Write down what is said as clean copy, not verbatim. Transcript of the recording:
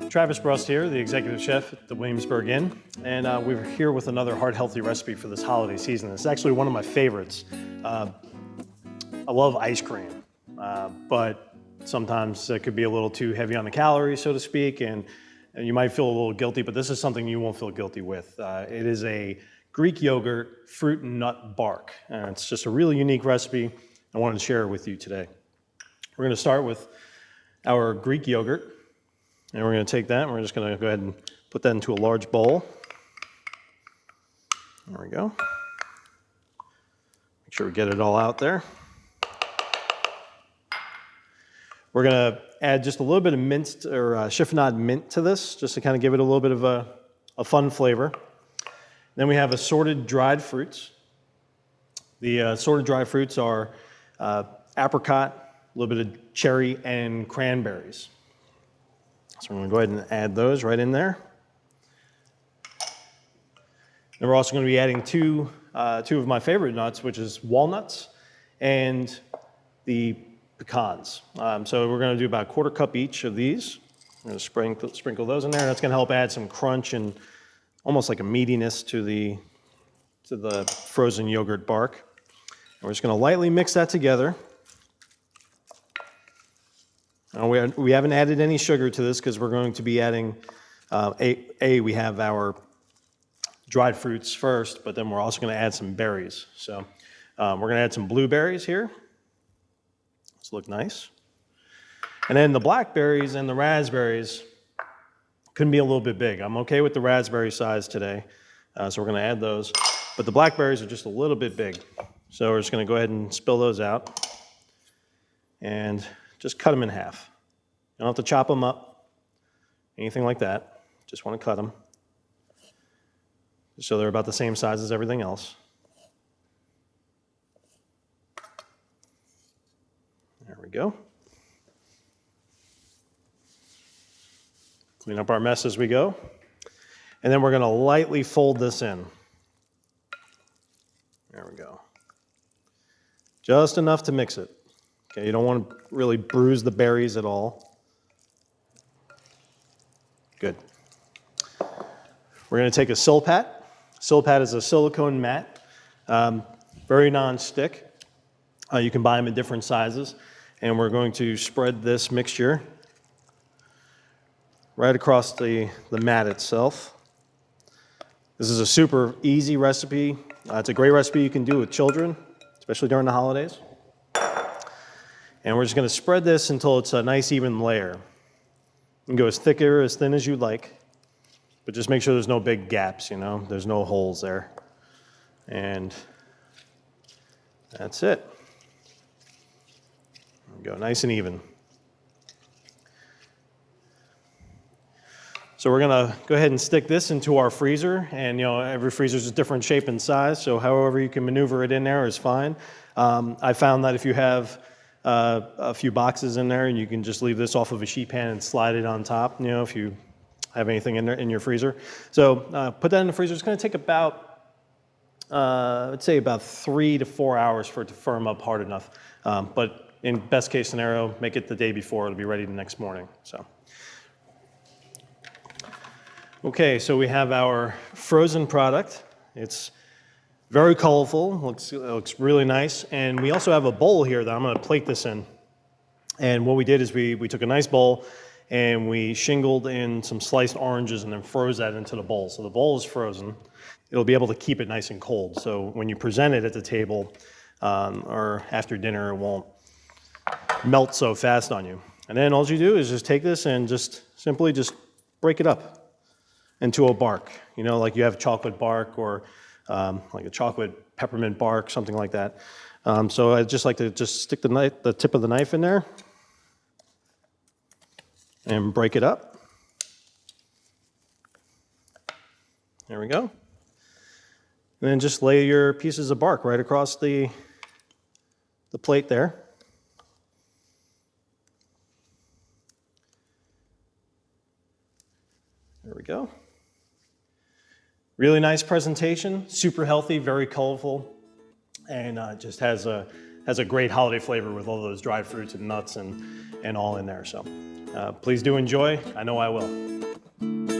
Travis Brust here, the executive chef at the Williamsburg Inn, and we're here with another heart-healthy recipe for this holiday season. It's actually one of my favorites. I love ice cream, but sometimes it could be a little too heavy on the calories, so to speak, and you might feel a little guilty, but this is something you won't feel guilty with. It is a Greek yogurt fruit and nut bark, and it's just a really unique recipe. I wanted to share it with you today. We're going to start with our Greek yogurt. And we're going to take that and we're just going to go ahead and put that into a large bowl. There we go. Make sure we get it all out there. We're going to add just a little bit of minced or chiffonade mint to this, just to kind of give it a little bit of a fun flavor. Then we have assorted dried fruits. The assorted dried fruits are apricot, a little bit of cherry, and cranberries. So we're going to go ahead and add those right in there. And we're also going to be adding two of my favorite nuts, which is walnuts and the pecans. So we're going to do about a quarter cup each of these. I'm going to sprinkle those in there. That's going to help add some crunch and almost like a meatiness to the frozen yogurt bark. And we're just going to lightly mix that together. We haven't added any sugar to this because we're going to be adding, we have our dried fruits first, but then we're also going to add some berries. So we're going to add some blueberries here. These look nice. And then the blackberries and the raspberries can be a little bit big. I'm okay with the raspberry size today, so we're going to add those. But the blackberries are just a little bit big. So we're just going to go ahead and spill those out. And just cut them in half. You don't have to chop them up, anything like that. Just want to cut them so they're about the same size as everything else. There we go. Clean up our mess as we go. And then we're going to lightly fold this in. There we go. Just enough to mix it. Okay, you don't want to really bruise the berries at all. Good. We're going to take a Silpat. Silpat is a silicone mat, very non-stick. You can buy them in different sizes. And we're going to spread this mixture right across the mat itself. This is a super easy recipe. It's a great recipe you can do with children, especially during the holidays. And we're just going to spread this until it's a nice even layer. You can go as thick or as thin as you'd like, but just make sure there's no big gaps, there's no holes there. And that's it. There we go, nice and even. So we're going to go ahead and stick this into our freezer, and every freezer is a different shape and size, so however you can maneuver it in there is fine. I found that if you have a few boxes in there, and you can just leave this off of a sheet pan and slide it on top, if you have anything in there in your freezer. So put that in the freezer. It's going to take about, I'd say about 3 to 4 hours for it to firm up hard enough. But in best case scenario, make it the day before. It'll be ready the next morning. So. Okay, so we have our frozen product. It's very colorful, looks really nice. And we also have a bowl here that I'm going to plate this in. And what we did is we took a nice bowl and we shingled in some sliced oranges and then froze that into the bowl. So the bowl is frozen. It'll be able to keep it nice and cold. So when you present it at the table or after dinner, it won't melt so fast on you. And then all you do is just take this and just simply break it up into a bark. Like you have chocolate bark or like a chocolate peppermint bark, something like that. So I just like to stick the tip of the knife in there and break it up. There we go. And then just lay your pieces of bark right across the plate there. There we go. Really nice presentation, super healthy, very colorful, and just has a great holiday flavor with all those dried fruits and nuts and all in there. So please do enjoy. I know I will. you.